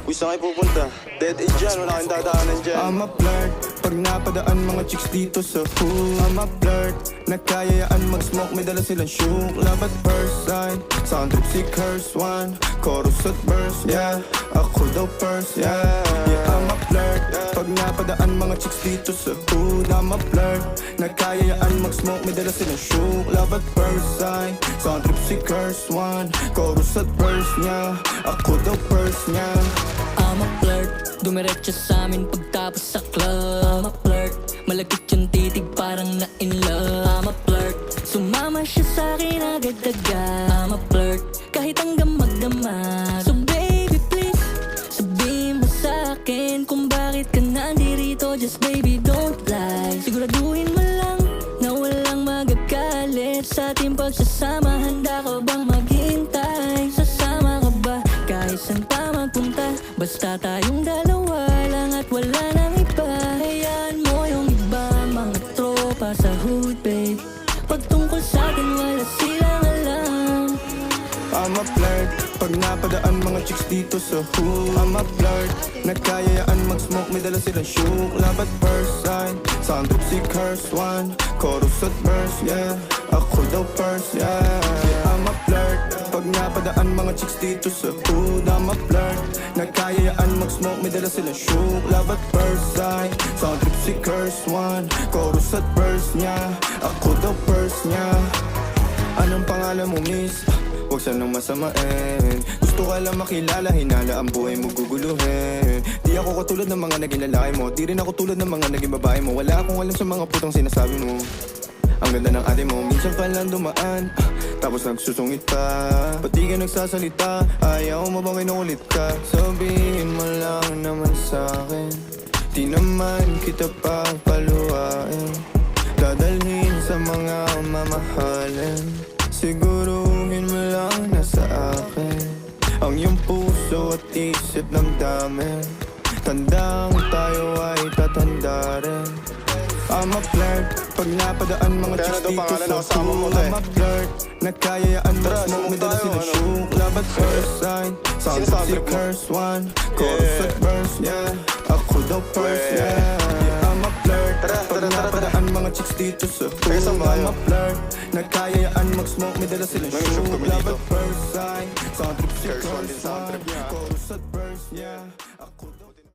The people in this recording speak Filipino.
Uy, saan kayo pupunta? Dead end dyan, wala kang dadaanan dyan. I'm a flirt, pag napadaan mga chicks dito sa hood. I'm a flirt, nagkayayaan mag-smoke, may dala silang shook. Love at first sight, sound trip si curse one. Chorus at verse, yeah, ako daw first, yeah. Yeah, I'm a flirt, pag napadaan mga chicks dito sa hood. I'm a flirt, nagkayayaan mag-smoke, may dala silang shook. Love at first sight, sound trip si curse one. Chorus at verse, yeah, ako daw first, yeah. I'm a flirt, dumiretso sa amin pagtapos sa club. I'm a flirt, malagkit yung titig parang na in love. I'm a flirt, sumama siya sa akin agad-agad. I'm a flirt, kahit hanggang magdamag. So baby please, sabihin mo sa akin kung bakit ka nandirito. Just baby don't lie, siguraduhin mo lang na walang magagalit sa ating pagsasama. Handa ka bang maghintay? Sasama ka ba kahit saan pa magpunta? Basta tayong dalawa lang at wala nang iba. Hayaan mo yung iba, mga tropa sa hood, babe. Pagtungkol sa atin, wala silang alam. I'm a flirt, pag napadaan mga chicks dito sa hood. I'm a flirt, nagkayayaan mag-smoke, may dala silang shook. Love at first sight, sound trip si curse one. Chorus at verse, yeah, ako daw first, yeah. Yeah, I'm a flirt, pag napadaan mga chicks dito sa hood. I'm a flirt, nagkayayaan mag-smoke, may dala silang shook. Love at first sight, sound trip si curse one. Chorus at verse, yeah, ako daw first, yeah. Anong pangalan mo, miss? Huwag sanang masamain. Gusto ka lang makilala, hinala ang buhay mo guguluhin. Di ako katulad ng mga naging lalaki mo, di rin ako tulad ng mga naging babae mo. Wala akong alam sa mga putang sinasabi mo. Ang ganda ng ate mo, minsan ka lang dumaan, tapos nagsusungit pa. Ba't di ka nagsasalita? Ayaw mo bang kinukulit ka? Sabihin mo lang naman sa'kin, di naman kita papaluhain. Dadalhin sa mga mamahalin, siguruhin mo lang na sa akin ang iyong puso at isip damdamin. Tandang tayo ay tatanda rin. I'm a flirt, pag napadaan mga chicks dito sa hood. I'm a flirt, nagkayayaan mag-smoke, may dala silang shook. Love at first sight, sound trip si curse one. Chorus at verse, yeah, ako daw first, yeah. I'm a flirt, pag napadaan mga chicks dito sa hood. I'm a flirt, nagkayayaan mag-smoke, may dala silang shook. Love at first sight, sound trip si curse one. Chorus at verse, yeah, ako daw